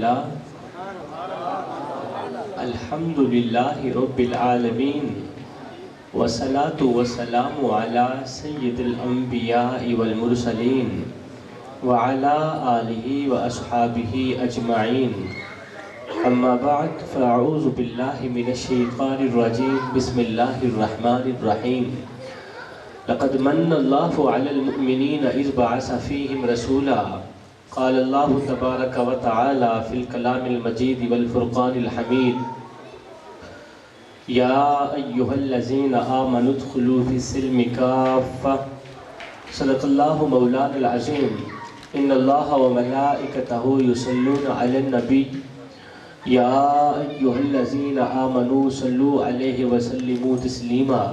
للہ الحمدللہ رب العالمین والصلاة والسلام علی سید الانبیاء والمرسلین وعلی آلہ واصحابہ اجمعین اما بعد فاعوذ باللہ من الشیطان الرجیم بسم اللہ الرحمن الرحیم لقد من اللہ علی المؤمنین اذ بعث فیہم رسولا قال اللہ تبارک و تعالی فی الکلام المجید والفرقان الحمید یا ایہا الذین آمنوا ادخلوا فی السلم کافہ صدق اللہ مولانا العظیم ان اللہ وملائکتہ یصلون علی النبی یا ایہا الذین آمنوا صلوا علیہ وسلموا تسلیما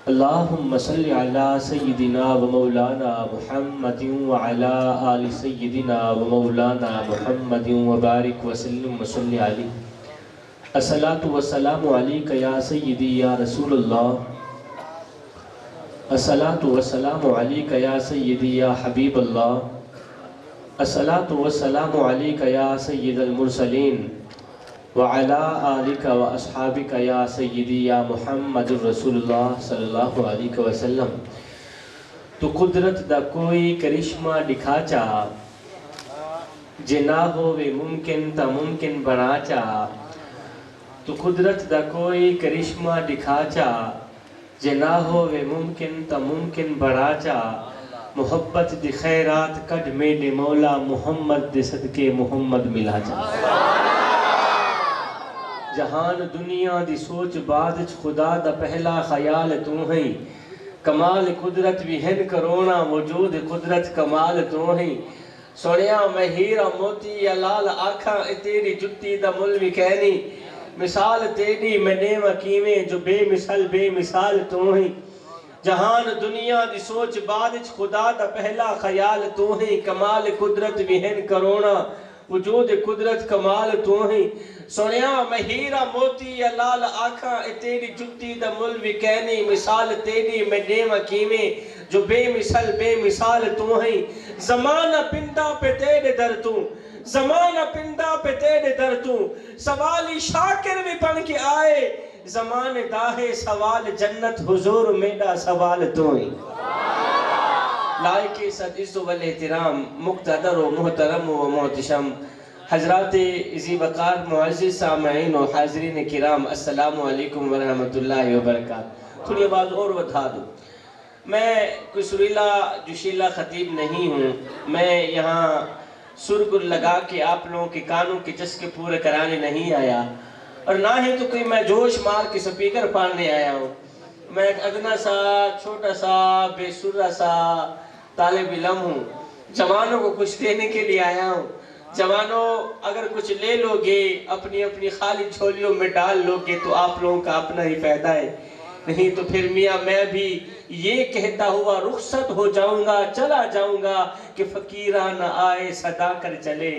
اللہم صلی علی سیدنا و مولانا محمد وعلی آل سیدنا و مولانا محمد وبارک وسلم وصلی علیہ الصلاة والسلام علیکہ یا سیدی یا رسول اللہ الصلاة والسلام علیکہ یا سیدی یا حبیب اللہ الصلاة والسلام علیکہ یا سید المرسلین وعلا آلکہ و اصحابکہ یا سیدی یا محمد رسول اللہ صلی اللہ علیہ وسلم تو قدرت دا کوئی کرشمہ دکھا چاہا جنا ہوئے ممکن تا ممکن بنا چاہا تو قدرت دا کوئی کرشمہ دکھا چاہا جنا ہوئے ممکن تا ممکن بنا چاہا محبت دی خیرات کڈ میڈے مولا محمد دے صدقے محمد ملا چاہا جہان دنیا دی سوچ بعدچ خدا دا پہلا خیال تو ہیں کمال قدرت بھی ہن کرونا وجود قدرت کمال تو ہیں سوڑیاں میں ہیرا موتی یا لال آکھاں تیری جتی دا ملوی کہنی مثال تیری میں نیم کیویں جو بے مثال تو ہیں جہان دنیا دی سوچ بعدچ خدا دا پہلا خیال تو ہیں کمال قدرت بھی ہن کرونا وجود قدرت کمال تو ہیں سنیا میں ہیرا موتی یا لال آکھاں تیری جتی دا ملوی کہنی مثال تیری میں نیم کیویں جو بے مثال تو ہیں زمانہ پندہ پہ تیرے در تو زمانہ پندہ پہ تیرے در تو سوالی شاکر بھی پڑھ کے آئے زمان داہے سوال جنت حضور میڈا سوال تو ہیں لائق صد عزت و احترام مقتدر و محترم و محتشم حضرات عزی وقار معزز سامعین و حاضرین کرام السلام علیکم ورحمۃ اللہ وبرکاتہ تھوڑی آواز اور بتا دوں میں کوئی سریلا جوشیلا خطیب نہیں ہوں میں یہاں سرگر لگا کے آپ لوگوں کے کانوں کے چسکے پورے کرانے نہیں آیا اور نہ ہی تو کوئی میں جوش مار کے سپیکر پاڑنے آیا ہوں میں ایک ادنا سا چھوٹا سا بے سرہ سا طالب علم ہوں جوانوں کو کچھ دینے کے لیے آیا ہوں جوانوں اگر کچھ لے لو گے اپنی خالی جھولیوں میں ڈال لو گے تو آپ لوگوں کا اپنا ہی فائدہ ہے نہیں تو پھر میاں میں بھی یہ کہتا ہوا رخصت ہو جاؤں گا چلا جاؤں گا کہ فقیرہ نہ آئے صدا کر چلے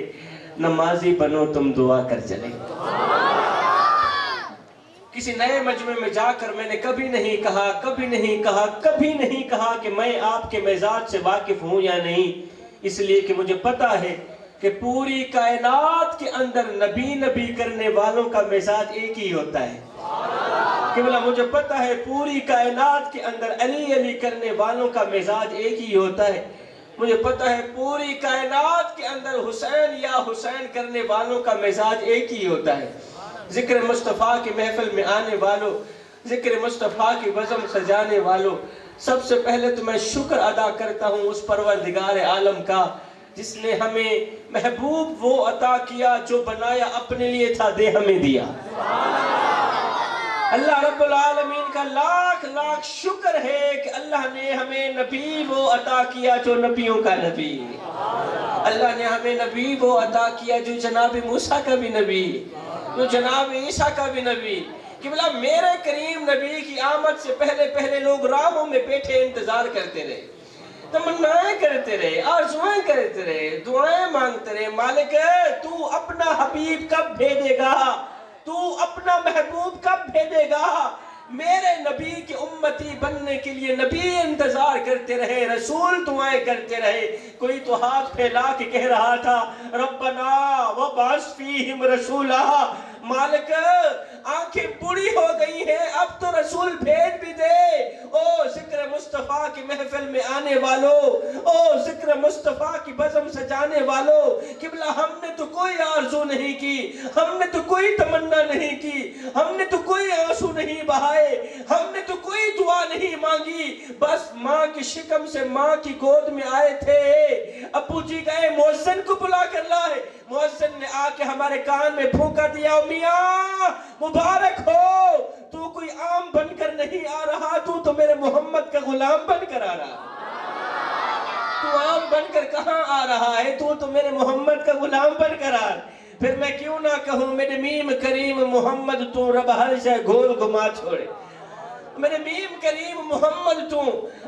نمازی بنو تم دعا کر چلے کسی نئے مجمع میں جا کر میں نے کبھی نہیں کہا کہ میں آپ کے مزاج سے واقف ہوں یا نہیں اس لیے کہ مجھے پتا ہے کہ پوری کائنات کے اندر نبی کرنے والوں کا مزاج ایک ہی ہوتا ہے کہ مجھے پتا ہے پوری کائنات کے اندر علی کرنے والوں کا مزاج ایک ہی ہوتا ہے مجھے پتا ہے پوری کائنات کے اندر حسین کرنے والوں کا مزاج ایک ہی ہوتا ہے ذکر مصطفیٰ کی محفل میں آنے والوں ذکر مصطفیٰ کی بزم سجانے والوں سب سے پہلے تو میں شکر ادا کرتا ہوں اس پروردگار عالم کا جس نے ہمیں محبوب وہ عطا کیا جو بنایا اپنے لیے تھا دے ہمیں دیا اللہ رب العالمین کا لاکھ شکر ہے کہ اللہ نے ہمیں نبی وہ عطا کیا جو نبیوں کا نبی اللہ نے ہمیں نبی وہ عطا کیا جو جناب موسیٰ کا بھی نبی جو جناب عیسیٰ کا بھی نبی کہ میرے کریم نبی کی آمد سے پہلے لوگ راہوں میں بیٹھے انتظار کرتے رہے تمنائیں کرتے رہے آرزویں کرتے رہے دعائیں مانگتے رہے مالک تو اپنا حبیب کب بھیجے گا تو اپنا محبوب کب بھیجے گا میرے نبی کی امتی بننے کے لیے نبی انتظار کرتے رہے، رسول دعائیں کرتے رہے۔ کوئی تو ہاتھ پھیلا کے کہہ رہا تھا ربنا وبعث فیہم رسولا، مالک آنکھیں بوڑھی ہو گئی ہیں، اب تو رسول بھیج بھی دے۔ او ذکر مصطفیٰ کی محفل میں آنے والوں، او ذکر مصطفیٰ کی بزم سجانے والوں، قبلہ ہم نے تو کوئی آرزو نہیں کی، ہم نے تو کوئی تمنا نہیں کی، ہم نے تو کوئی آنسو نہیں بہائے، ہم نے تو کوئی دعا نہیں مانگی، بس ماں کی شکم سے ماں کی گود میں آئے تھے۔ ابو جی گئے مؤذن کو بلا کر لائے، مؤذن نے آ کے ہمارے کان میں پھونکا دیا میاں مبارک ہو، تو کوئی عام بن کر نہیں آ رہا، تو میرے محمد کا غلام بن کر آ رہا۔ تو عام بن کر کہاں آ رہا ہے، تو میرے محمد کا غلام بن کر آ رہا۔ پھر میں کیوں نہ کہوں میرے میم کریم محمد تو رب ہر شے گول گھما چھوڑے، میرے میم کریم محمد تو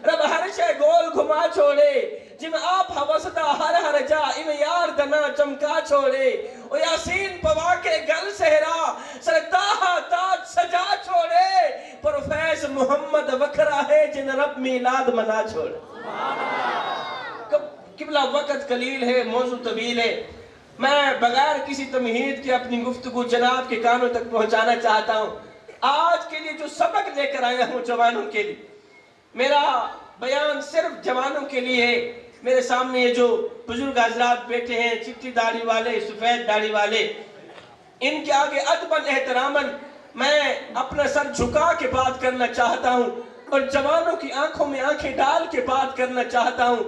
رب ہر شے گول گھما چھوڑے، جن آپ حوثدہ ہر جا ان یار دنا چمکا چھوڑے، او یاسین پوا کے گل سہرا سرداہا تاج سجا چھوڑے، پروفیس محمد وکھرا ہے جن رب میلاد منا چھوڑے۔ قبلہ وقت قلیل ہے، موضوع طویل ہے، میں بغیر کسی تمہید کے اپنی گفتگو جناب کے کانوں تک پہنچانا چاہتا ہوں۔ آج کے لیے جو سبق لے کر آیا ہوں جوانوں کے لیے، میرا بیان صرف جوانوں کے لیے ہے۔ میرے سامنے یہ جو بزرگ حضرات بیٹھے ہیں، چٹی داڑھی والے، سفید داڑھی والے، ان کے آگے ادباً احتراماً میں اپنا سر جھکا کے بات کرنا چاہتا ہوں اور جوانوں کی آنکھوں میں آنکھیں ڈال کے بات کرنا چاہتا ہوں۔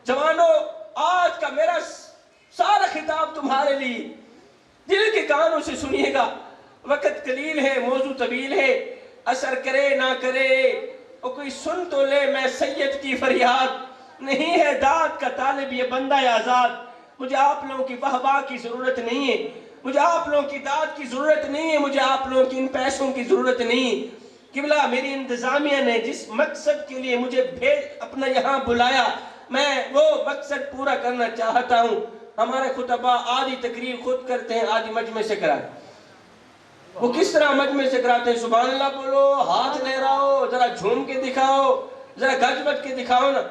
جوانوں، آج کا میرا سارا خطاب تمہارے لیے، دل کے کانوں سے سنیے گا۔ وقت قلیل ہے، موضوع طویل ہے، اثر کرے نہ کرے اور کوئی سن تو لے، میں سید کی فریاد نہیں ہے داد کا طالب یہ بندہ آزاد۔ مجھے آپ لوگوں کی واہ کی ضرورت نہیں ہے، مجھے آپ لوگوں کی داد کی ضرورت نہیں ہے، مجھے آپ لوگوں کی ان پیسوں کی ضرورت نہیں۔ قبلہ میری انتظامیہ نے جس مقصد کے لیے مجھے اپنا یہاں بلایا، میں وہ مقصد پورا کرنا چاہتا ہوں۔ ہمارے خطبہ آدھی تقریر خود کرتے ہیں، آدھی مجمع سے کراتے ہیں۔ وہ کس طرح مجمع سے کراتے ہیں؟ سبحان اللہ بولو، ہاتھ لہراؤ، ذرا جھوم کے دکھاؤ، ذرا گج بج کے دکھاؤ نا۔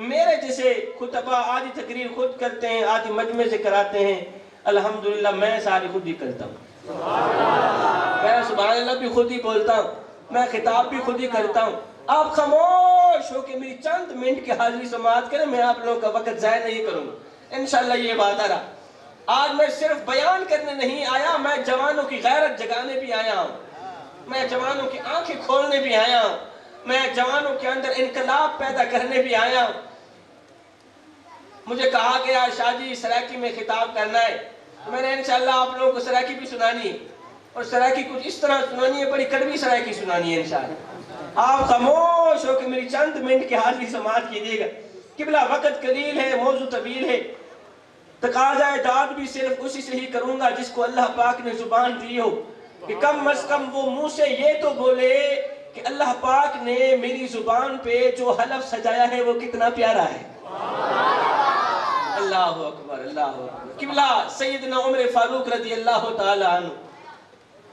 میرے جیسے خطبہ آدھی تقریر خود کرتے ہیں، آدھی مجمع سے کراتے ہیں۔ الحمدللہ میں ساری خود ہی کرتا ہوں، میں سبحان اللہ بھی خود ہی بولتا ہوں، میں خطاب بھی خود ہی کرتا ہوں۔ آپ خاموش ہو کے میری چند منٹ کی حاضری سماعت کریں، میں آپ لوگوں کا وقت ضائع نہیں کروں گا انشاءاللہ، یہ وعدہ رہا۔ آج میں صرف بیان کرنے نہیں آیا، میں جوانوں کی غیرت جگانے بھی آیا ہوں، میں جوانوں کی آنکھیں کھولنے بھی آیا ہوں، میں جوانوں کے اندر انقلاب پیدا کرنے بھی آیا ہوں۔ مجھے کہا گیا شاہ جی سرائکی میں خطاب کرنا ہے، تو میں نے انشاءاللہ آپ لوگوں کو سرائکی بھی سنانی ہے، اور سرائکی کچھ اس طرح سنانی ہے، بڑی کڑوی سرائکی سنانی ہے انشاءاللہ۔ آپ خاموش ہو کہ میری چند منٹ کی حاضری سماعت کیجیے گا۔ قبلہ وقت قلیل ہے، موضوع طویل ہے، تقاضۂ داد بھی صرف اسی سے ہی کروں گا جس کو اللہ پاک نے زبان دی ہو، کہ کم از کم وہ منہ سے یہ تو بولے کہ اللہ پاک نے میری زبان پہ جو حلف سجایا ہے وہ کتنا پیارا ہے۔ اللہ اکبر، اللہ اکبر۔ قبلہ سیدنا عمر فاروق رضی اللہ تعالی عنہ،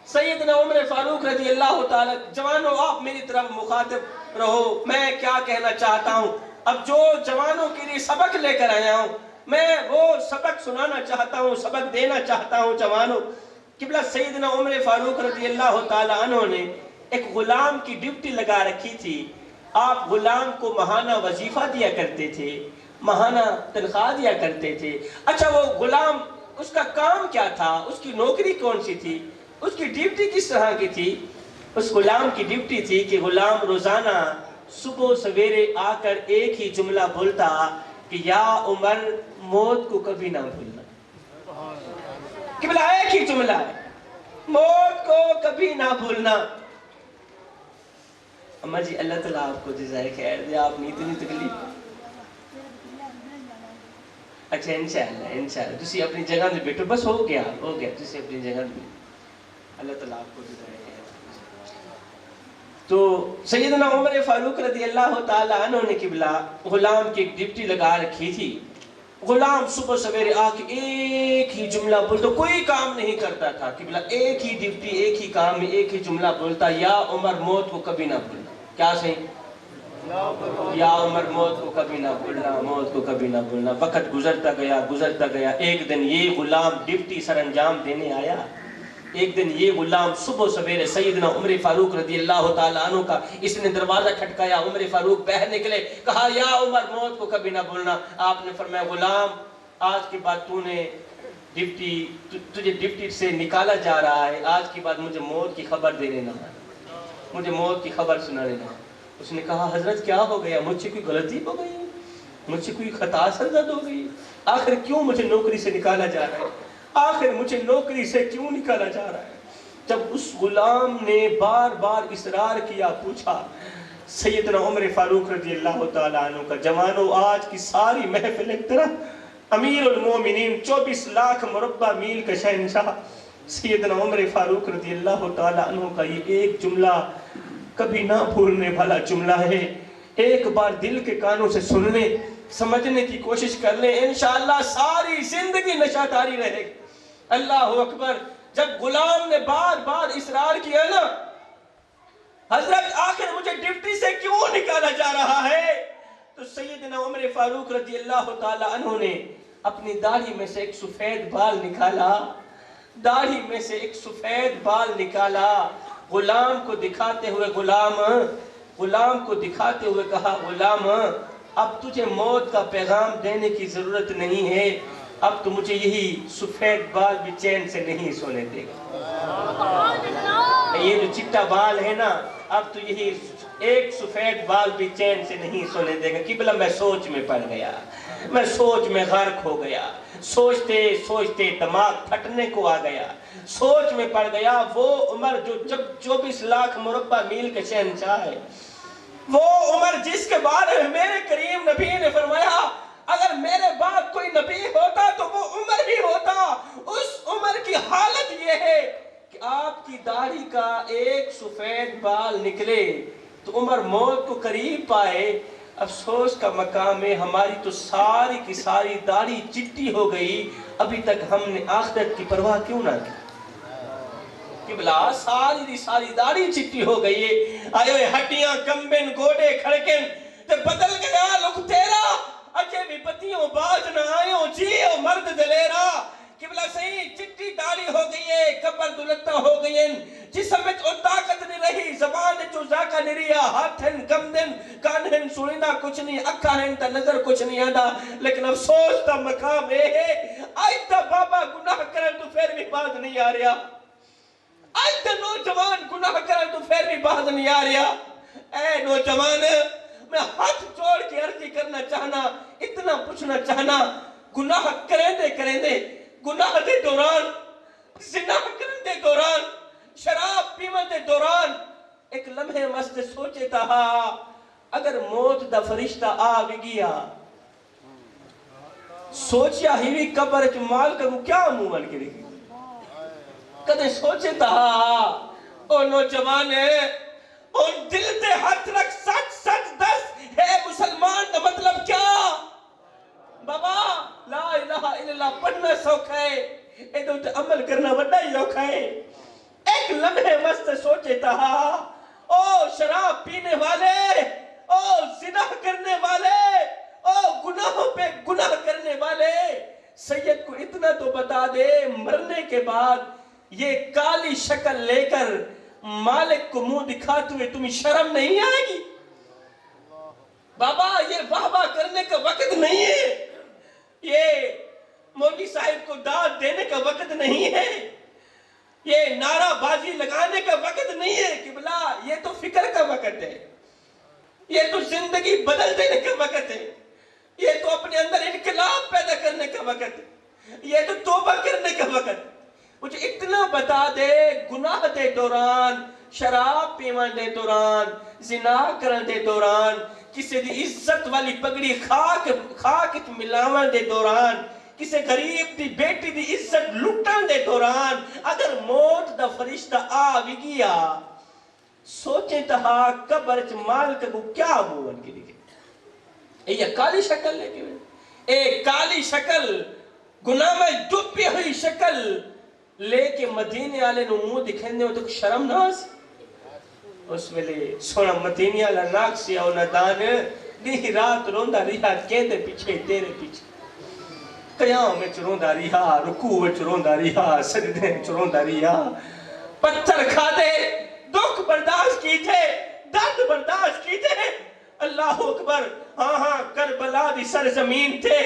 سیدنا عمر فاروق رضی اللہ تعالی۔ جوانوں آپ میری طرف مخاطب رہو، میں کیا کہنا چاہتا ہوں، اب جو جوانوں کے لیے سبق لے کر آیا ہوں، میں وہ سبق سنانا چاہتا ہوں، سبق دینا چاہتا ہوں جوانوں۔ قبلہ سیدنا عمر فاروق رضی اللہ تعالی عنہ نے ایک غلام کی ڈیوٹی لگا رکھی تھی۔ آپ غلام کو ماہانہ وظیفہ دیا کرتے تھے، ماہانہ تنخواہ دیا کرتے تھے۔ اچھا وہ غلام، اس کا کام کیا تھا، اس کی نوکری کون سی تھی، اس کی ڈیوٹی کس طرح کی تھی؟ اس غلام کی ڈیوٹی تھی کہ غلام روزانہ صبح سویرے آ کر ایک ہی جملہ بولتا کہ یا عمر موت کو کبھی نہ بھولنا۔ قبلہ ایک ہی جملہ ہے، موت کو کبھی نہ بھولنا۔ اماں جی اللہ تعالیٰ آپ کو جزائے خیر دے، آپ نے اتنی تکلیف۔ اچھا انشاءاللہ انشاءاللہ تسی اپنی جگہ میں بیٹھو، بس ہو گیا تسی اپنی جگہ میں، اللہ تعالیٰ آپ کو جزائے خیر۔ تو سیدنا عمر فاروق رضی اللہ تعالی عنہ نے قبلہ غلام کی ڈیوٹی لگا رکھی تھی۔ غلام صبح سویرے آ کے ایک ہی جملہ بولتا، کوئی کام نہیں کرتا تھا قبلہ، ایک ہی ڈیوٹی، ایک ہی کام میں ایک ہی جملہ بولتا، یا عمر موت کو کبھی نہ بھولنا. کیا صحیح؟ یا عمر موت کو کبھی نہ بھولنا، موت کو کبھی نہ بھولنا. وقت گزرتا گیا. ایک دن یہ غلام ڈیوٹی سر انجام دینے آیا. ایک دن یہ غلام صبح سویرے سیدنا عمر فاروق رضی اللہ تعالیٰ عنہ کا اس نے دروازہ کھٹکایا. عمر فاروق باہر نکلے، کہا یا عمر موت کو کبھی نہ بھولنا. آپ نے فرمایا غلام آج کے بعد تجھے ڈیوٹی سے نکالا جا رہا ہے، آج کے بعد مجھے موت کی خبر دے دینا، مجھے موت کی خبر سنا دینا. اس نے کہا حضرت کیا ہو گیا؟ مجھ سے کوئی غلطی ہو گئی، مجھ سے کوئی خطا سرزد ہو گئی؟ آخر کیوں مجھے نوکری سے نکالا جا رہا ہے؟ آخر مجھے نوکری سے کیوں نکالا جا رہا ہے؟ جب اس غلام نے بار بار اصرار کیا، پوچھا، سیدنا عمر فاروق رضی اللہ تعالیٰ عنہ کا جوانو آج کی ساری محفل ایک طرح، امیر المومنین 24 لاکھ مربع میل کا شہنشاہ سیدنا عمر فاروق رضی اللہ تعالیٰ عنہ کا یہ ایک جملہ کبھی نہ بھولنے والا جملہ ہے. ایک بار دل کے کانوں سے سن لیں، سمجھنے کی کوشش کر لیں، انشاءاللہ ساری زندگی نشاتاری رہے گی. اللہ اکبر. جب غلام نے بار بار اصرار کیا نا، حضرت آخر مجھے ڈیوٹی سے کیوں نکالا جا رہا ہے، تو سیدنا عمر فاروق رضی اللہ تعالیٰ عنہ نے اپنی داڑھی میں سے ایک سفید بال نکالا، داڑھی میں سے ایک سفید بال نکالا. غلام کو دکھاتے ہوئے غلام کو دکھاتے ہوئے کہا غلام اب تجھے موت کا پیغام دینے کی ضرورت نہیں ہے، اب تو مجھے یہی سفید بال بھی چین سے نہیں سونے دے گا. یہ جو چٹا بال ہے نا، اب تو یہی ایک سفید بال بھی چین سے نہیں سونے دے گا. قبلہ میں سوچ میں پڑ گیا، میں سوچ میں غرق ہو گیا. سوچتے سوچتے دماغ پھٹنے کو آ گیا، سوچ میں پڑ گیا. وہ عمر جو جب 24 لاکھ مربع میل کے شہنشاہ ہے، وہ عمر جس کے بارے میں میرے کریم نبی نے فرمایا اگر میرے بعد کوئی نبی ہوتا تو وہ عمر ہی ہوتا. اس عمر کی حالت یہ ہے کہ آپ کی داڑھی کا ایک سفید بال نکلے تو عمر موت کو قریب پائے. افسوس کا مقام ہے ہماری تو ساری کی ساری داڑھی چٹی ہو گئی، ابھی تک ہم نے آخرت کی پرواہ کیوں نہ کی؟ قبلہ ساری دی ساری داڑھی چٹی ہو گئی ہے. آئے ہوئے ہڈیاں کمبن گوڑے کھڑکن تے بدل گیا لوگ تیرا، اچھے بھی پتیوں باز نہ آئیوں جیو مرد دلیرا. قبلہ صحیح چٹی داڑھی ہو گئی ہے، کپر دلتا ہو گئی ہیں، جسم میں او طاقت نہیں رہی، زبان چو ذاکہ نہیں رہا، ہاتھ ہیں کم دن، کان ہیں سنینا کچھ نہیں، اکھا ہیں تا نظر کچھ نہیں آدھا. لیکن افسوس تا مقام ہے آج تا بابا گناہ کرن تو پھر بھی باز نہیں آ رہا، آج تا نوجوان گناہ کرن تو پھر بھی باز نہیں آ رہا. اے نوجوان میں ہاتھ جوڑ کے عرضی کرنا چاہنا، اتنا پوچھنا چاہنا، گناہ کریں دے گناہ دے دوران، زنا کرن دے دوران، شراب پیون دے دوران ایک لمحے مست سوچے تھا اگر موت دا فرشتہ آ بھی گیا، سوچیا ہی بھی قبر چ مال کروں کیا مومن کے لئے. کدے سوچے تھا او نوجوان ہے اور دل تے ہاتھ رکھ سچ سچ دس ہے مسلمان دا مطلب کیا؟ بابا لا الہ الا اللہ پڑھنا سوکھا ہے، ایدو تے عمل کرنا وڈا ہی اوکھا ہے. ایک لمحے مست سوچے تھا او شراب پینے والے، او زنا کرنے والے، او گناہوں پہ گناہ کرنے والے، سید کو اتنا تو بتا دے مرنے کے بعد یہ کالی شکل لے کر مالک کو منہ دکھاتے ہوئے تمہیں شرم نہیں آئے گی؟ بابا یہ واہ واہ کرنے کا وقت نہیں ہے، یہ مولوی صاحب کو داد دینے کا وقت نہیں ہے، یہ نعرہ بازی لگانے کا وقت نہیں ہے. قبلہ یہ تو فکر کا وقت ہے، یہ تو زندگی بدل دینے کا وقت ہے، یہ تو اپنے اندر انقلاب پیدا کرنے کا وقت ہے، یہ تو توبہ کرنے کا وقت ہے. مجھے اتنا بتا دے گناہ دے دوران، شراب پیوان دے دوران، زنا کرن دے دوران، کسی دی عزت والی پگڑی خاک ملاون دے دوران، کسی غریب دی بیٹی دی عزت لٹن دے دوران اگر موت دا فرشتہ آ بھی گیا، سوچیں تہا قبر چ مال کو کیا مومن کے لئے. یہ کالی شکل لے کے ایک کالی شکل گناہ میں ڈوبی ہوئی شکل لے کے مدینے والے نو منہ دکھنے ہو تو شرم نہ آسی اس ویلے سونا مدینے والا ناک سیا ہونا دان دی رات روندا رہا کہندے پیچھے تیرے پیچھے قیام میں روندا رہا رکوع میں روندا رہا سجدے میں روندا رہا پتھر کھا دے دکھ برداشت کی تھے درد برداشت کی تھے اللہ اکبر ہاں کربلا دی سرزمین تھے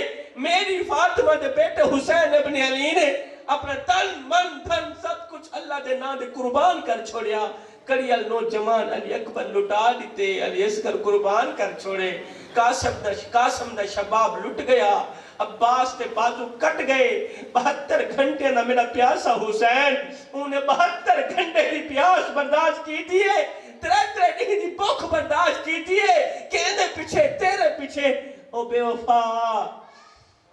میری فاطمہ دے بیٹے حسین ابن علی نے اپنا تن من دھن سب کچھ اللہ دے نام دے قربان کر چھوڑیا کڑیل نوجوان علی اکبر لٹا دیتے علی اصغر قربان کر چھوڑے قاسم دا شباب لٹ گیا عباس تے بازو کٹ گئے 72 گھنٹے نہ میرا پیاسا حسین انہیں 72 گھنٹے دی پیاس برداشت کی دیئے 3 دن دی بھوک برداشت کی دیئے کہنے پیچھے تیرے پیچھے او بے وفا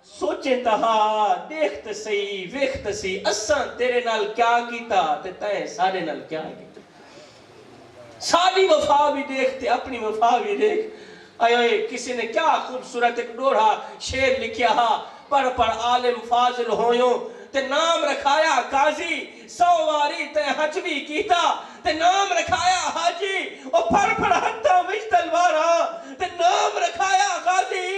سوچیں تہا دیکھت سی ویکھت سی اساں تیرے نال کیا کیتا تے تائیں سارے نال کیا کیتا ساری وفا بھی دیکھتے اپنی وفا بھی دیکھ آئے کسی نے کیا خوبصورت ایک ڈوڑا شعر لکھیا پڑھ عالم فاضل ہویوں تے نام رکھایا قاضی 100 واری تے حج بھی کیتا تے نام رکھایا حاجی او پڑھ ہتھاں وچ تلواراں تے نام رکھایا غازی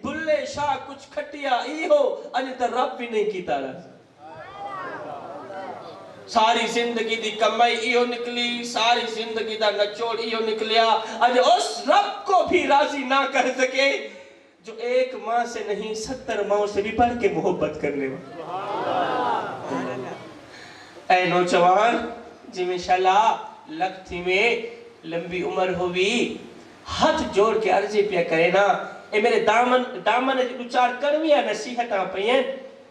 بھلے شاہ کچھ کھٹیا ایہو اج تے رب بھی نہیں کیتا رہا ساری زندگی دی کمائی ایہو نکلی ساری زندگی دا نچوڑ ایہو نکلیا اج اس رب کو بھی راضی نہ کر سکے جو ایک ماں سے نہیں 70 ماں سے بھی بڑھ کے محبت کرنے اے نوجوان جی میں انشاءاللہ لگتی میں لمبی عمر ہوئی ہاتھ جوڑ کے عرضی پیا کرے نا اے میرے دامن دو 4 کڑویاں نصیحتاں پئیں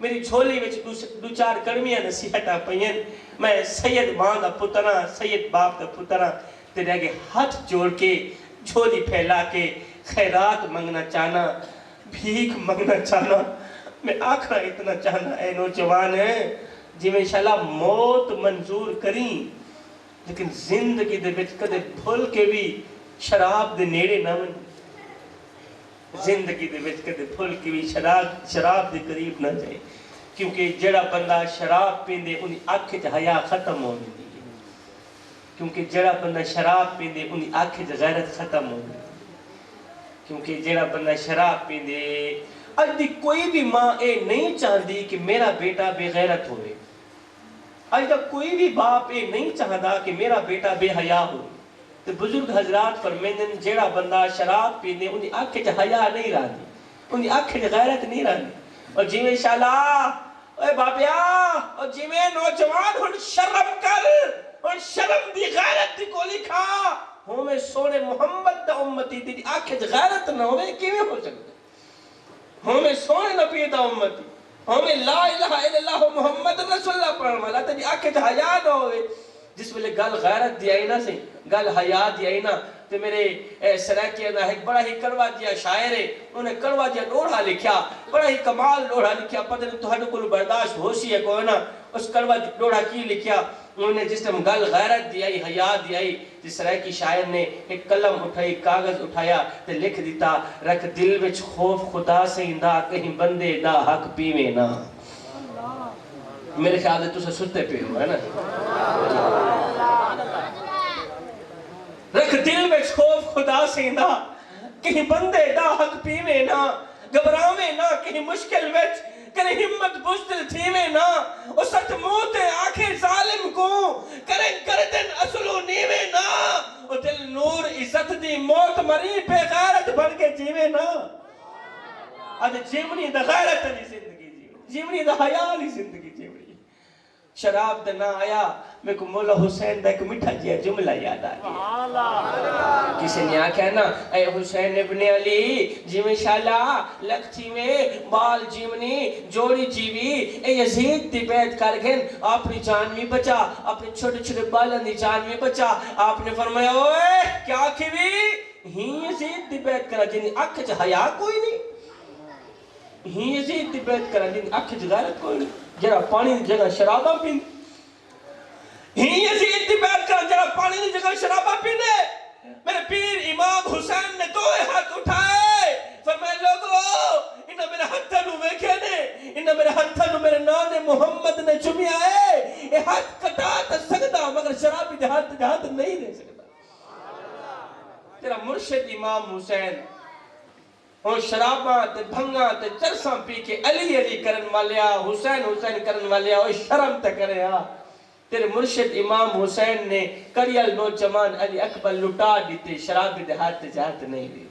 میری جھولی وچ دو 4 کڑویاں نصیحتاں پئیں میں سید ماں دا پترا سید باپ دا پترا تیرے آگے ہاتھ جوڑ کے جھولی پھیلا کے خیرات منگنا چاہنا بھیک منگنا چاہنا میں آکھنا اتنا چاہنا اے نوجوان ہے جی میں انشاءاللہ موت منظور کریں لیکن زندگی دے وچ کدے بھول کے بھی شراب دے نیڑے نہ من زندگی دے وچ کدے بھول کے بھی شراب دے قریب نہ جائے کیونکہ جڑا بندہ شراب پیندے انہی آنکھ چ حیا ختم ہو جاندی کیونکہ جڑا بندہ شراب پیندے انہی آنکھ چ غیرت ختم ہو جاندی کیونکہ جڑا بندہ شراب پیندے اج دی کوئی بھی ماں اے نہیں چاہتی کہ میرا بیٹا بے غیرت ہوئے اج تک کوئی بھی باپ اے نہیں چاہتا کہ میرا بیٹا بے حیا ہو تو بزرگ حضرات فرمیندن جڑا بندہ شراب پیندے انہی آنکھ چ حیا نہیں رہندی انہی آنکھ چ غیرت نہیں رہندی اور جی میں انشاءاللہ اے بابیا اور جی میں نوجوان ہن شرم کر اور شرم دی غیرت دی کو لکھا ہمیں سونے محمد دا امتی دی آنکھ چ غیرت نہ ہوئے کیویں ہو سکتا ہمیں سونے نبی دا امتی ہمیں لا الہ الا اللہ محمد رسول اللہ پڑھن والا تے آنکھ چ حیا نہ ہوئے جس ویلے گل غیرت دی آئی نا سی گل حیا دی آئی نا تے میرے سرائکیہ دا ایک بڑا ہی کڑوا دیا شاعر ہے انہیں کڑوا دیا لوڑا لکھیا بڑا ہی کمال لوڑا لکھیا پتہ نہیں تو ہر کل برداشت ہوشی ہے کوئی نا اس کڑوا لوڑا کی لکھیا انہیں جس ٹائم گل غیرت دی آئی حیا دی آئی جس سرائکی شاعر نے ایک قلم اٹھائی کاغذ اٹھایا تے لکھ دیتا رکھ دل وچ خوف خدا سے اندہ کہیں بندے دا حق پیویں نا میرے خیال ہے تو سے ستے پہ ہو ہے نا رکھ دل میں خوف خدا سے نا کہیں بندے دا حق پیویں نا گھبراویں نا کہیں مشکل وچ کریں ہمت بزدل تھیویں نا او سچ موتے آنکھیں ظالم کو کریں کردن اصلو نیویں نا او دل نور عزت دی موت مری پہ غیرت بن کے جیویں نا آج جیونی دا غیرت علی زندگی جیونی دا حیالی زندگی جیونی شراب دا نہ آیا میں کو مولا حسین دا ایک مٹھا جیا جملہ یاد آگیا کسی نے آکھا نا اے حسین ابن علی جی میں شالا لکھتی میں بال جیونی جوڑی جیوی اے یزید دی بیعت کر گھن اپنی جان میں بچا اپنے چھوٹے چھوٹے بالن دی جان میں بچا آپ نے فرمایا اوے کیا کیوی ہی یزید دی بیعت کرا جنہی اکھ چا حیا کوئی نہیں ہی یزید دی بیعت کرا جنہی اکھ چا غیرت کوئی نہیں جرا پانی دی جگہ شرابہ پیند ہی یزید دی بیعت کرا جرا پانی دی جگہ شرابہ پیندے میرے پیر امام حسین نے 2 ہاتھ اٹھائے فرمائے لوگو انہیں میرے ہتھا نو ویکھے نے انہیں میرے ہتھا نو میرے نانے محمد نے چمیا ہے یہ ہاتھ کٹا تے سکدا مگر شرابی دے ہاتھ نہیں دے سکدا تیرا مرشد امام حسین ہوں شراباں تے بھنگاں تے چرساں پی کے علی علی کرن والیا حسین حسین کرن والیا اوہ شرم تے کرے تیرے مرشد امام حسین نے کریل نوجوان علی اکبر لٹا دیتے شرابی دے ہاتھ جہات نہیں دی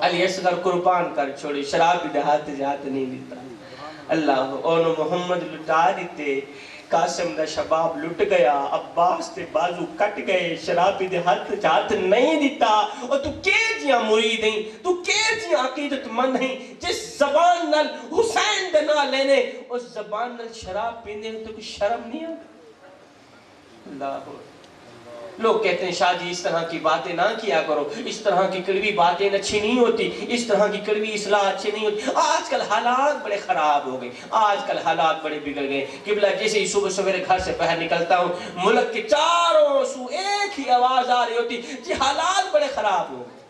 علی اصغر قربان کر چھوڑی شرابی دے ہاتھ جہات نہیں دیتا اللہ اونو محمد لٹا دیتے قاسم دا شباب لٹ گیا عباس تے بازو کٹ گئے شرابی دے ہاتھ نہیں دیتا اور تو جیاں مرید ہیں تو جیاں عقیدت مند ہیں جس زبان نال حسین دے نال لینے اس زبان نال شراب پینے تو کوئی شرم نہیں ہے اللہ لوگ کہتے ہیں شاہ جی اس طرح کی باتیں نہ کیا کرو اس طرح کی کڑوی باتیں اچھی نہیں ہوتی اس طرح کی کڑوی اصلاح اچھی نہیں ہوتی آج کل حالات بڑے خراب ہو گئے آج کل حالات بڑے بگڑ گئے قبلہ جیسے ہی صبح سویرے گھر سے باہر نکلتا ہوں ملک کے چاروں سو ایک ہی آواز آ رہی ہوتی جی حالات بڑے خراب ہو گئے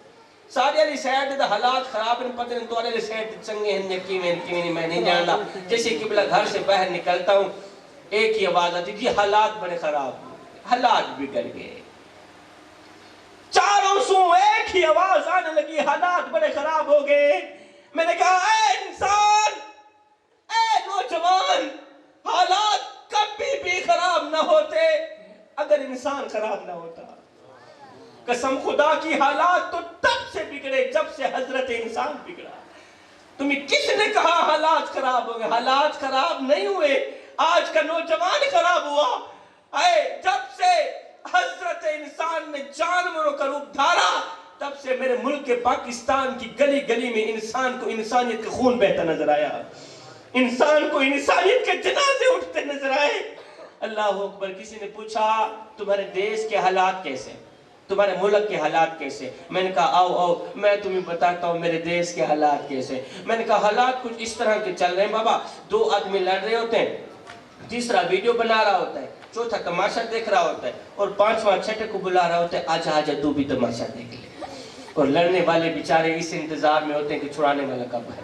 سارے علی سیڈ دا حالات خراب ہیں پتہ نہیں تو علی سیڈ چنگے ہیں یقین میں نہیں جانتا جیسے قبلہ گھر سے باہر نکلتا ہوں ایک ہی آواز آتی جی حالات بڑے خراب ہو حالات بگڑ گئے چاروں سو ایک ہی آواز آنے لگی حالات بڑے خراب ہو گئے میں نے کہا اے انسان اے نوجوان حالات کبھی بھی خراب نہ ہوتے اگر انسان خراب نہ ہوتا قسم خدا کی حالات تو تب سے بگڑے جب سے حضرت انسان بگڑا تمہیں کس نے کہا حالات خراب ہو گئے حالات خراب نہیں ہوئے آج کا نوجوان خراب ہوا اے جب سے حضرت انسان نے جانوروں کا روپ دھارا تب سے میرے ملک پاکستان کی گلی گلی میں انسان کو انسانیت کا خون بہتا نظر آیا انسان کو انسانیت کے جنازے اٹھتے نظر آئے اللہ اکبر کسی نے پوچھا تمہارے دیش کے حالات کیسے تمہارے ملک کے حالات کیسے میں نے کہا آؤ میں تمہیں بتاتا ہوں میرے دیش کے حالات کیسے میں نے کہا حالات کچھ اس طرح کے چل رہے ہیں بابا دو آدمی لڑ رہے ہوتے ہیں تیسرا ویڈیو بنا رہا ہوتا ہے چوتھا تماشا دیکھ رہا ہوتا ہے اور پانچواں چھٹے کو بلا رہا ہوتا ہے آجا آجا تو بھی تماشا دیکھ لے اور لڑنے والے بیچارے اس انتظار میں ہوتے ہیں کہ چھڑانے والا کب ہے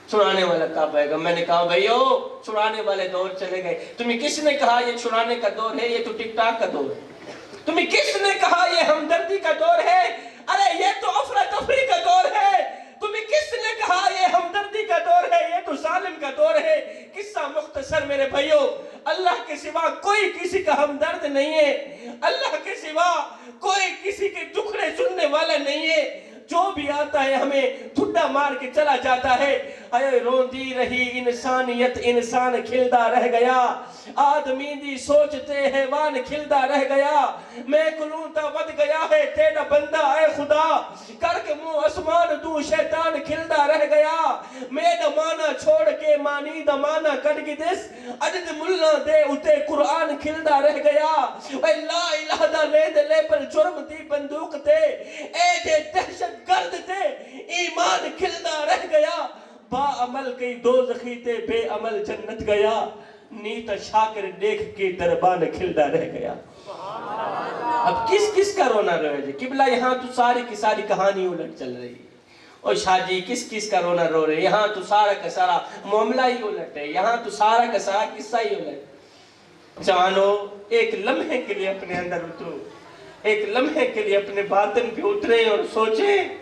چھڑانے والا کب آئے گا میں نے کہا بھائیو چھڑانے والے دور چلے گئے تمہیں کس نے کہا یہ چھڑانے کا دور ہے یہ تو ٹک ٹاک کا دور ہے تمہیں کس نے کہا یہ ہمدردی کا دور ہے ارے یہ تو افراتفری کا دور ہے تمہیں کس نے کہا یہ ہمدردی کا دور ہے یہ تو ظالم کا دور ہے قصہ مختصر میرے بھائیو اللہ کے سوا کوئی کسی کا ہمدرد نہیں ہے اللہ کے سوا کوئی کسی کے دکھڑے سننے والا نہیں ہے جو بھی آتا ہے ہمیں ٹھڈا مار کے چلا جاتا ہے اے روندی رہی انسانیت انسان کھلدا رہ گیا آدمی دی سوچتے حیوان کھلدا رہ گیا میں کلونتا ود گیا ہے تیرا بندہ اے خدا کر کے منہ اسمان دو شیطان کھلدا رہ گیا میں دمانا چھوڑ کے مانی دمانا کٹ کی دس عدد ملنا دے اتے قرآن کھلدا رہ گیا اے لا الہ دا لے دے لے پر جرم دی بندوق تے اے دے دہشت گرد تے ایمان کھلدا رہ گیا با عمل کئی دوزخی تے بے عمل جنت گیا نیت شاکر دیکھ کے دربان کھلدا رہ گیا اب کس کا رونا رہے جی قبلہ یہاں تو ساری کی ساری کہانی الٹ چل رہی ہے اور شاہ جی کس کا رونا رو رہے یہاں تو سارا کا سارا معاملہ ہی الٹ ہے یہاں تو سارا کا سارا قصہ ہی الٹ جانو ایک لمحے کے لیے اپنے اندر اترو ایک لمحے کے لیے اپنے باطن پہ اترے اور سوچیں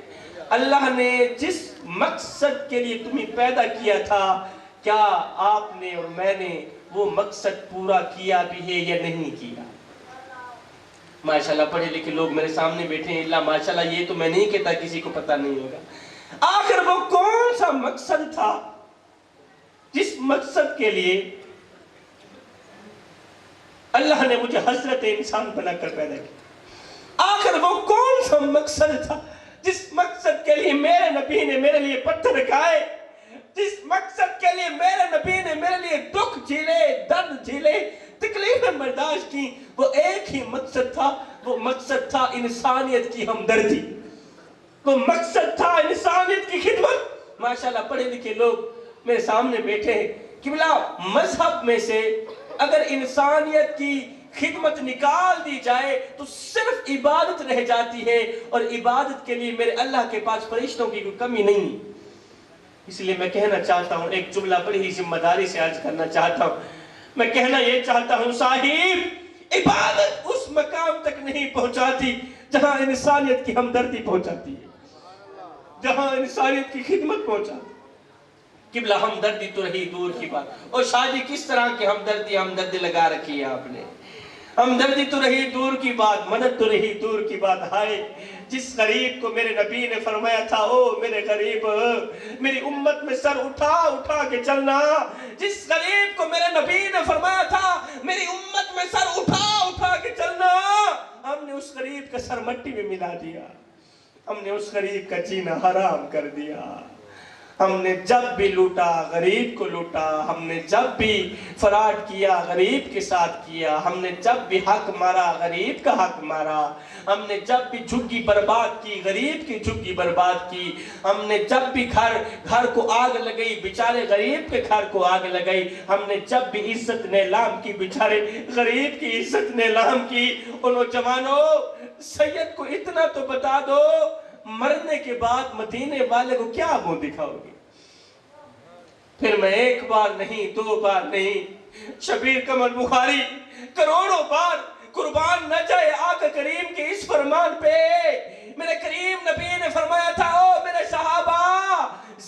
اللہ نے جس مقصد کے لیے تمہیں پیدا کیا تھا کیا آپ نے اور میں نے وہ مقصد پورا کیا بھی ہے یا نہیں کیا ماشاءاللہ پڑھے لکھے لوگ میرے سامنے بیٹھے ہیں اللہ ماشاءاللہ یہ تو میں نہیں کہتا کسی کو پتہ نہیں ہوگا آخر وہ کون سا مقصد تھا جس مقصد کے لیے اللہ نے مجھے حضرت انسان بنا کر پیدا کیا آخر وہ کون سا مقصد تھا جس مقصد کے لیے میرے نبی نے میرے لیے پتھر کھائے جس مقصد کے لیے میرے نبی نے میرے لیے دکھ جھیلے درد جھیلے تکلیفیں برداشت کی وہ ایک ہی مقصد تھا وہ مقصد تھا انسانیت کی ہمدردی وہ مقصد تھا انسانیت کی خدمت ماشاءاللہ پڑھے لکھے لوگ میرے سامنے بیٹھے ہیں کہ بلا مذہب میں سے اگر انسانیت کی خدمت نکال دی جائے تو صرف عبادت رہ جاتی ہے اور عبادت کے لیے میرے اللہ کے پاس فرشتوں کی کوئی کمی نہیں اس لیے میں کہنا چاہتا ہوں، ایک جملہ بڑی ہی ذمہ داری سے عرض کرنا چاہتا ہوں، میں کہنا یہ چاہتا ہوں صاحب، عبادت اس مقام تک نہیں پہنچاتی جہاں انسانیت کی ہمدردی پہنچاتی ہے، جہاں انسانیت کی خدمت پہنچاتی ہے۔ قبلہ ہمدردی تو رہی دور کی بات، اور شادی کس طرح کی ہمدردی لگا رکھی ہے آپ نے، ہمدردی تو رہی دور کی بات، مدد تو رہی دور کی بات۔ ہائے جس غریب کو میرے نبی نے فرمایا تھا، او میرے غریب، میری امت میں سر اٹھا اٹھا کے چلنا، جس غریب کو میرے نبی نے فرمایا تھا میری امت میں سر اٹھا اٹھا کے چلنا، ہم نے اس غریب کا سر مٹی میں ملا دیا، ہم نے اس غریب کا جینا حرام کر دیا۔ ہم نے جب بھی لوٹا غریب کو لوٹا، ہم نے جب بھی فراڈ کیا غریب کے ساتھ کیا، ہم نے جب بھی حق مارا غریب کا حق مارا، ہم نے جب بھی جھگی برباد کی غریب کی جھگی برباد کی، ہم نے جب بھی گھر کو آگ لگئی بیچارے غریب کے گھر کو آگ لگئی، ہم نے جب بھی عزت نیلام کی بیچارے غریب کی عزت نیلام کی۔ اور نوجوانوں، سید کو اتنا تو بتا دو، مرنے کے بعد مدینے والے کو کیا منہ دکھاؤ گے؟ پھر میں ایک بار نہیں، دو بار نہیں، شبیر کمال بخاری کروڑوں بار قربان نہ جائے آقا کریم کے اس فرمان پہ۔ میرے کریم نبی نے فرمایا تھا، او میرے صحابہ،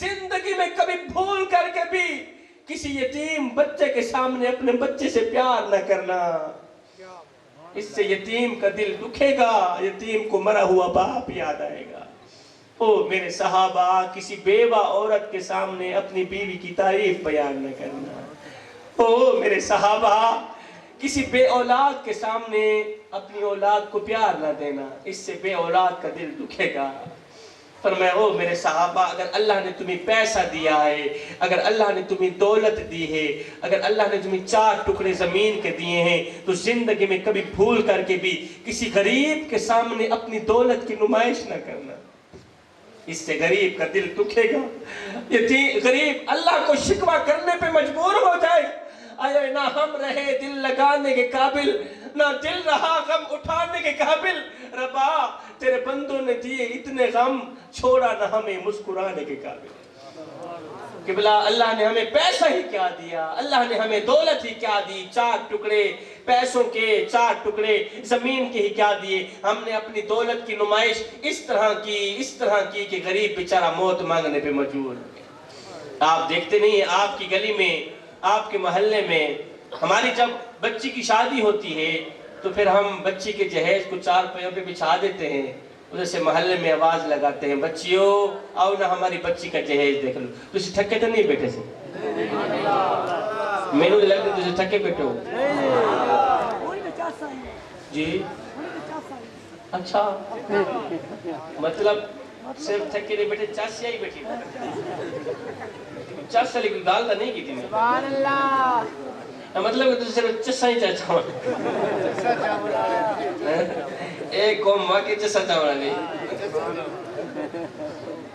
زندگی میں کبھی بھول کر کے بھی کسی یتیم بچے کے سامنے اپنے بچے سے پیار نہ کرنا، اس سے یتیم کا دل دکھے گا، یتیم کو مرا ہوا باپ یاد آئے گا۔ او میرے صحابہ، کسی بیوہ عورت کے سامنے اپنی بیوی کی تعریف بیان نہ کرنا۔ او میرے صحابہ، کسی بے اولاد کے سامنے اپنی اولاد کو پیار نہ دینا، اس سے بے اولاد کا دل دکھے گا۔ فرمایا، او میرے صحابہ، اگر اللہ نے تمہیں پیسہ دیا ہے، اگر اللہ نے تمہیں دولت دی ہے، اگر اللہ نے تمہیں 4 ٹکڑے زمین کے دیے ہیں، تو زندگی میں کبھی بھول کر کے بھی کسی غریب کے سامنے اپنی دولت کی نمائش نہ کرنا، اس سے غریب کا دل دکھے گا۔ غریب اللہ کو شکوہ کرنے پہ مجبور ہو جائے، آئے نہ ہم رہے دل لگانے کے قابل، نہ دل رہا غم اٹھانے کے قابل، ربا تیرے بندوں نے دیے اتنے غم، چھوڑا نہ ہمیں مسکرانے کے قابل۔ قبلہ اللہ نے ہمیں پیسہ ہی کیا دیا، اللہ نے ہمیں دولت ہی کیا دی، 4 ٹکڑے پیسوں کے، 4 ٹکڑے زمین کے ہی کیا دیے، ہم نے اپنی دولت کی نمائش اس طرح کی کہ غریب بیچارہ موت مانگنے پہ مجبور ہو گیا۔ آپ دیکھتے نہیں، آپ کی گلی میں، آپ کے محلے میں، ہماری جب بچی کی شادی ہوتی ہے تو پھر ہم بچی کے جہیز کو 4 پہیوں پہ بچھا دیتے ہیں، ادھر سے محلے میں آواز لگاتے ہیں، بچیوں آؤ نہ ہماری بچی کا جہیز دیکھ لو۔ تو اسے تھکے تو نہیں بیٹھے سے؟ میں نے لگتا ہے تو اسے تھکے بیٹھے ہو جی؟ اچھا، مطلب صرف تھکے نہیں بیٹھے، چاسیا ہی بیٹھی، چاس سالی کوئی گال دا نہیں کی تھی میں، مطلب کہ تو صرف چسا ہی چاچا ہوں، ایک قوم واقعی چسا چاوڑا نہیں،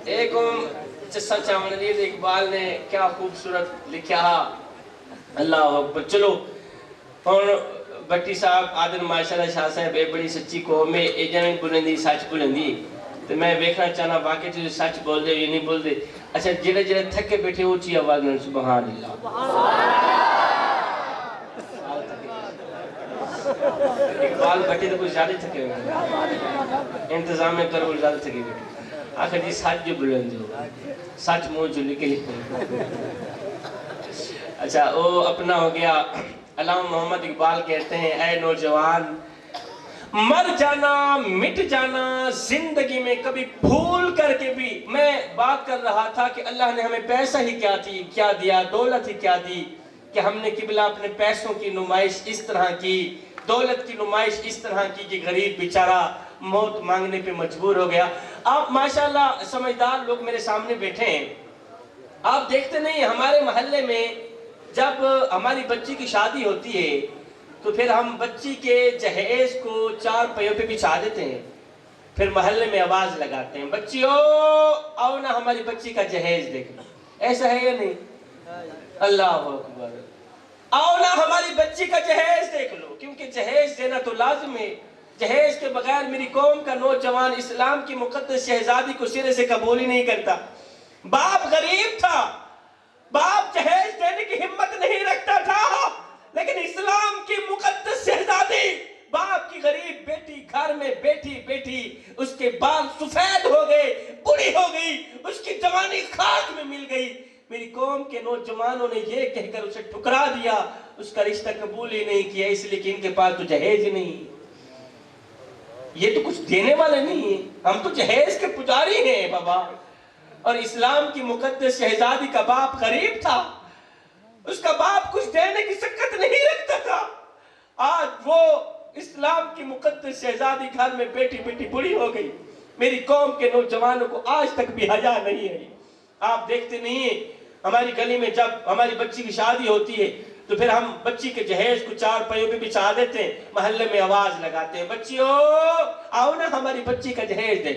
ایک قوم چسا چاوڑا نہیں۔ اقبال نے کیا خوبصورت لکھا، اللہ اکبر۔ چلو اور بٹی صاحب آدن ماشاءاللہ شاہ صاحب ایک بڑی سچی قوم میں ایجنٹ بلندی سچ بلندی، تو میں دیکھنا چاہنا واقعی تجھے سچ بول دے یا نہیں بول دے۔ اچھا جڑے جڑے تھکے بیٹھے اونچی آواز میں سبحان اللہ۔ اقبال بٹی تو کچھ زیادہ تھکے ہوئے، انتظام میں کرو زیادہ تھکے بیٹھے، آخر جی سچ جو بلند ہو، سچ منہ جو نکلی۔ اچھا وہ اپنا ہو گیا۔ علامہ محمد اقبال کہتے ہیں، اے نوجوان، مر جانا مٹ جانا زندگی میں کبھی بھول کر کے بھی۔ میں بات کر رہا تھا کہ اللہ نے ہمیں پیسہ ہی کیا دیا، دولت ہی کیا دی، کہ ہم نے قبلہ اپنے پیسوں کی نمائش اس طرح کی، دولت کی نمائش اس طرح کی کہ غریب بیچارہ موت مانگنے پہ مجبور ہو گیا۔ آپ ماشاءاللہ سمجھدار لوگ میرے سامنے بیٹھے ہیں، آپ دیکھتے نہیں ہمارے محلے میں جب ہماری بچی کی شادی ہوتی ہے تو پھر ہم بچی کے جہیز کو 4 پہیوں پہ بچھا دیتے ہیں، پھر محلے میں آواز لگاتے ہیں، بچیوں آؤ نہ ہماری بچی کا جہیز دیکھ لو۔ ایسا ہے یا نہیں؟ اللہ اکبر، آؤ نہ ہماری بچی کا جہیز دیکھ لو، کیونکہ جہیز دینا تو لازم ہے۔ جہیز کے بغیر میری قوم کا نوجوان اسلام کی مقدس شہزادی کو سرے سے قبول ہی نہیں کرتا۔ باپ غریب تھا، باپ جہیز دینے کی ہمت نہیں رکھتا تھا، لیکن اسلام کی مقدس شہزادی باپ کی غریب بیٹی گھر میں بیٹھی بیٹھی اس کے بال سفید ہو گئے، بوڑھی ہو گئی، اس کی جوانی خاک میں مل گئی۔ میری قوم کے نوجوانوں نے یہ کہہ کر اسے ٹھکرا دیا، اس کا رشتہ قبول ہی نہیں کیا، اس لیے کہ ان کے پاس تو جہیز ہی نہیں، یہ تو کچھ دینے والے نہیں ہیں، ہم تو جہیز کے پجاری ہیں بابا۔ اور اسلام کی مقدس شہزادی کا باپ غریب تھا، اس کا باپ کچھ دینے کی سکت نہیں رکھتا تھا۔ آج وہ اسلام کی مقدس شہزادی گھر میں بیٹی بیٹی بڑی ہو گئی۔ میری قوم کے نوجوانوں کو آج تک بھی حیا نہیں ہے۔ آپ دیکھتے نہیں ہیں ہماری گلی میں جب ہماری بچی کی شادی ہوتی ہے تو پھر ہم بچی کے جہیز کو چار پائیوں پہ بچھا دیتے ہیں، محلے میں آواز لگاتے ہیں، بچیو آؤ نا ہماری بچی کا جہیز دے،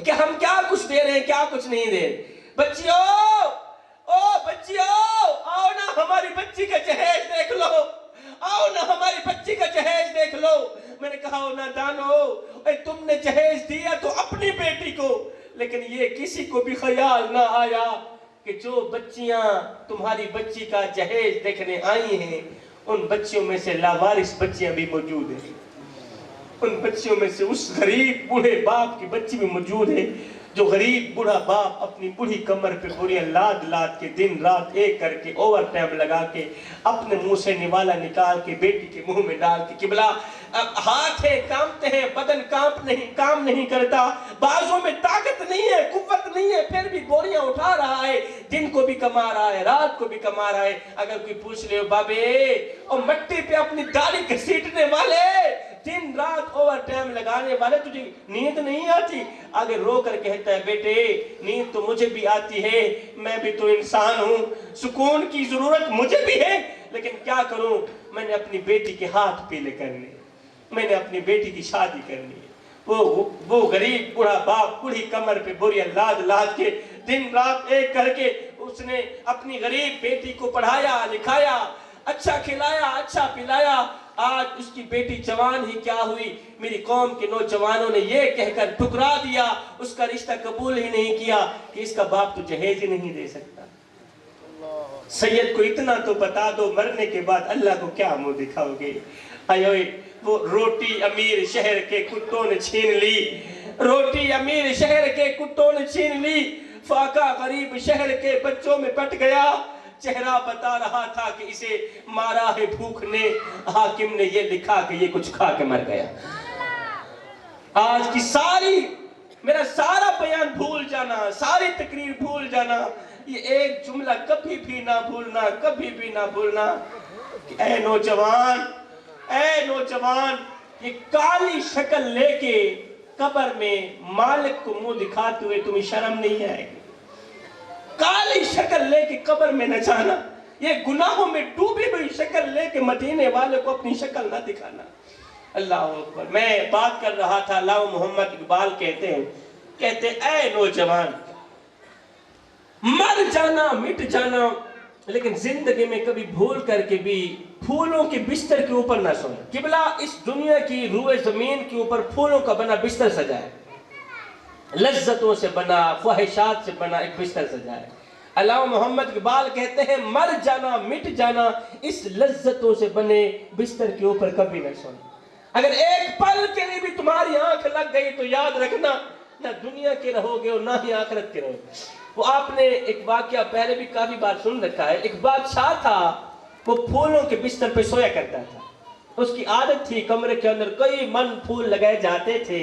کہ ہم کیا کچھ دے رہے ہیں کیا کچھ نہیں دے رہے۔ بچیو او بچیو آؤ نا ہماری بچی کا جہیز دیکھ لو، آؤ نا ہماری بچی کا جہیز دیکھ لو۔ میں نے کہا نادانو، تم نے جہیز دیا تو اپنی بیٹی کو، لیکن یہ کسی کو بھی خیال نہ آیا کہ جو بچیاں تمہاری بچی کا جہیز دیکھنے آئی ہیں ان بچیوں میں سے لاوارث بچیاں بھی موجود ہیں، ان بچیوں میں سے اس غریب بوڑھے باپ کی بچی بھی موجود ہے جو غریب بوڑھا باپ اپنی بوڑھی کمر پہ بوریاں لاد لاد کے دن رات ایک کر کے اوور ٹائم لگا کے اپنے منہ سے نوالا نکال کے بیٹی کے منہ میں ڈال کے، قبلہ ہاتھ ہے کامتے ہیں، بدن کام نہیں کرتا، بازوں میں طاقت نہیں ہے، قوت نہیں ہے، پھر بھی بوریاں اٹھا رہا ہے، دن کو بھی کما رہا ہے، رات کو بھی کما رہا ہے۔ اگر کوئی پوچھ لے بابے اور مٹی پہ اپنی داڑھی گھسیٹنے والے، دن رات اوور ٹائم لگانے والے، تجھے نیند نہیں آتی؟ آگے رو کر کہتا ہے بیٹے نیند تو مجھے بھی آتی ہے، میں بھی تو انسان ہوں، سکون کی ضرورت مجھے بھی ہے، لیکن کیا کروں، میں نے اپنی بیٹی کے ہاتھ پیلے کرنے، میں نے اپنی بیٹی کی شادی کرنی ہے۔ وہ غریب بوڑھا باپ بوڑھی کمر پہ بوریاں لاد لاد کے دن رات ایک کر کے اس نے اپنی غریب بیٹی کو پڑھایا لکھایا، اچھا کھلایا اچھا پلایا۔ آج اس کی بیٹی جوان ہی کیا ہوئی، میری قوم کے نوجوانوں نے یہ کہہ کر ٹھکرا دیا، اس کا رشتہ قبول ہی نہیں کیا کہ اس کا باپ تو جہیز ہی نہیں دے سکتا۔ سید کو اتنا تو بتا دو، مرنے کے بعد اللہ کو کیا منہ دکھاؤ گے؟ آئے وہ روٹی امیر شہر کے کتوں نے چھین لی، روٹی امیر شہر کے کتوں نے چھین لی، فاقہ غریب شہر کے بچوں میں بٹ گیا۔ چہرہ بتا رہا تھا کہ اسے مارا ہے بھوک نے، حاکم نے یہ لکھا کہ یہ کچھ کھا کے مر گیا۔ آج کی میرا سارا بیان بھول جانا، ساری تقریر بھول جانا، یہ ایک جملہ کبھی بھی نہ بھولنا، کبھی بھی نہ بھولنا کہ اے نوجوان، یہ کالی شکل لے کے قبر میں مالک کو منہ دکھاتے ہوئے تمہیں شرم نہیں آئے گی؟ کالی شکل لے کے قبر میں نہ جانا، یہ گناہوں میں ڈوبی ہوئی شکل لے کے مدینے والے کو اپنی شکل نہ دکھانا۔ اللہ اکبر۔ میں بات کر رہا تھا، علامہ محمد اقبال کہتے اے نوجوان، مر جانا مٹ جانا، لیکن زندگی میں کبھی بھول کر کے بھی پھولوں کے بستر کے اوپر نہ سونا۔ قبلہ اس دنیا کی روئے زمین کے اوپر پھولوں کا بنا بستر سجائے، لذتوں سے بنا خواہشات سے بنا ایک بستر سجائے۔ علامہ محمد اقبال کہتے ہیں مر جانا مٹ جانا، اس لذتوں سے بنے بستر کے اوپر کبھی نہ سونا۔ اگر ایک پل کے لیے بھی تمہاری آنکھ لگ گئی تو یاد رکھنا، نہ دنیا کے رہو گے اور نہ ہی آخرت کے رہو گے۔ وہ آپ نے ایک واقعہ پہلے بھی کافی بار سن رکھا ہے، ایک بادشاہ تھا، وہ پھولوں کے بستر پہ سویا کرتا تھا۔ اس کی عادت تھی، کمرے کے اندر کئی من پھول لگائے جاتے تھے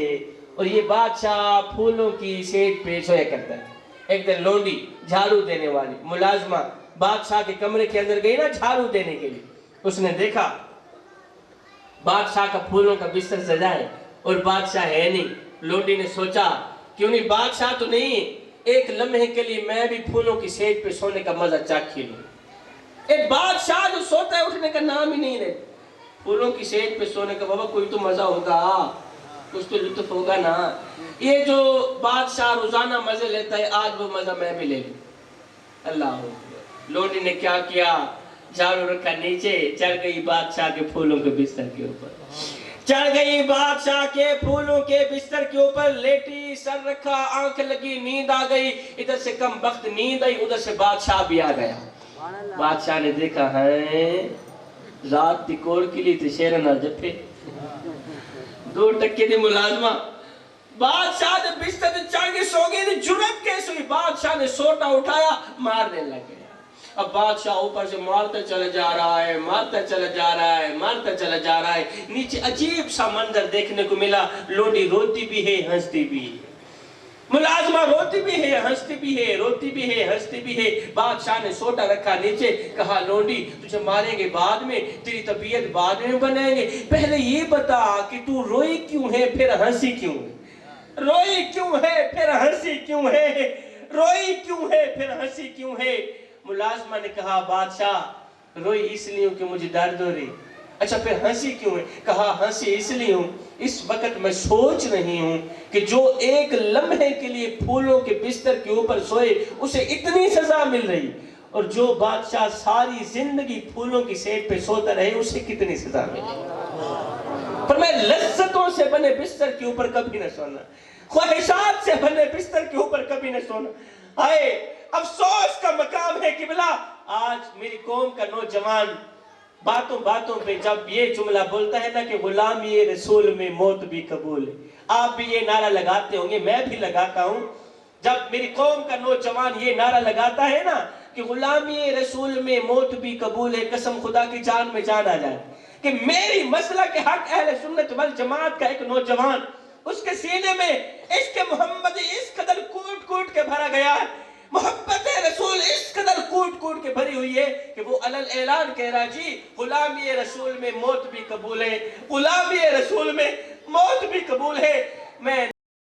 اور یہ بادشاہ پھولوں کی سیٹ پہ سویا کرتا تھا۔ ایک دن لونڈی جھاڑو دینے والی ملازمہ بادشاہ کے کمرے کے اندر گئی نا جھاڑو دینے کے لیے، اس نے دیکھا بادشاہ کا پھولوں کا بستر سجائے اور بادشاہ ہے نہیں۔ لونڈی نے سوچا کیوں نہیں، بادشاہ تو نہیں، ایک لمحے کے لیے میں بھی پھولوں کی سیٹ پہ سونے کا مزہ چاکھی لوں۔ ایک بادشاہ جو سوتا ہے اٹھنے کا نام ہی نہیں لے، پھولوں کی سیٹ پہ سونے کا بابا کوئی تو مزہ ہوگا، کچھ تو لطف ہوگا نا۔ یہ جو بادشاہ روزانہ مزے لیتا ہے آج وہ مزہ میں بھی لے لوں۔ اللہ اکبر۔ لونڈی نے کیا کیا، جھاڑو رکھا نیچے، چڑھ گئی بادشاہ کے پھولوں کے بستر کے اوپر۔ چڑھ گئی بادشاہ کے پھولوں کے بستر کے اوپر لیٹی، سر رکھا، آنکھ لگی، نیند آ گئی. ادھر سے کم وقت نیند آئی، ادھر سے بادشاہ بھی آ گیا. بادشاہ نے دیکھا ہے رات دی کوڑ کی لی تھی شیرن نال جپے 2 ٹکے دی ملازمہ. بادشاہ نے بستر تے چڑھ کے سو گئی. جرت کیسے ہوئی؟ بادشاہ نے سوٹا اٹھایا، مارنے لگ گیا. اب بادشاہ اوپر سے مارتا چلا جا رہا ہے، مارتا چلا جا رہا ہے، مارتا چلا جا رہا ہے. نیچے عجیب سا منظر دیکھنے کو ملا. لونڈی روتی بھی ہے، ہنستی بھی ہے. ملازمہ روتی بھی ہے، ہنستی بھی ہے، روتی بھی ہے، ہنستی بھی ہے. بادشاہ نے سوٹا رکھا نیچے، کہا لونڈی تجھے ماریں گے بعد میں، تیری طبیعت بعد میں بنائیں گے، پہلے یہ بتا کہ تو روئی کیوں ہے پھر ہنسی کیوں ہے؟ روئی کیوں ہے پھر ہنسی کیوں ہے؟ روئی کیوں ہے پھر ہنسی کیوں ہے؟ ملازمہ نے کہا بادشاہ روئی اس لیے ہوں کہ مجھے درد ہو رہی. اچھا پھر ہنسی کیوں ہے؟ کہا ہنسی اس لیے ہوں اس وقت میں سوچ رہی ہوں کہ جو ایک لمحے کے لیے پھولوں کے بستر کے اوپر سوئے اسے اتنی سزا مل رہی، اور جو بادشاہ ساری زندگی پھولوں کی سیٹ پہ سوتا رہے اسے کتنی سزا ملی. پر میں لذتوں سے بنے بستر کے اوپر کبھی نہ سونا، خواہشات سے بنے بستر کے اوپر کبھی نہ سونا. آئے افسوس کا مقام ہے قبلہ، آج میری قوم کا نوجوان باتوں باتوں پہ جب یہ جملہ بولتا ہے نا کہ غلامی رسول میں موت بھی قبول ہے. آپ بھی یہ نعرہ لگاتے ہوں گے، میں بھی لگاتا ہوں. جب میری قوم کا نوجوان یہ نعرہ لگاتا ہے نا کہ غلامی رسول میں موت بھی قبول ہے، قسم خدا کی جان میں جان آ جائے کہ میری مسلک کے حق اہل سنت والجماعت کا ایک نوجوان، اس کے سینے میں عشق محمد اس قدر کوٹ کوٹ کے بھرا گیا ہے، محبت رسول اس قدر کوٹ کوٹ کے بھری ہوئی ہے کہ وہ علل اعلان کہہ رہا جی غلامی رسول میں موت بھی قبول ہے، غلامی رسول میں موت بھی قبول ہے. میں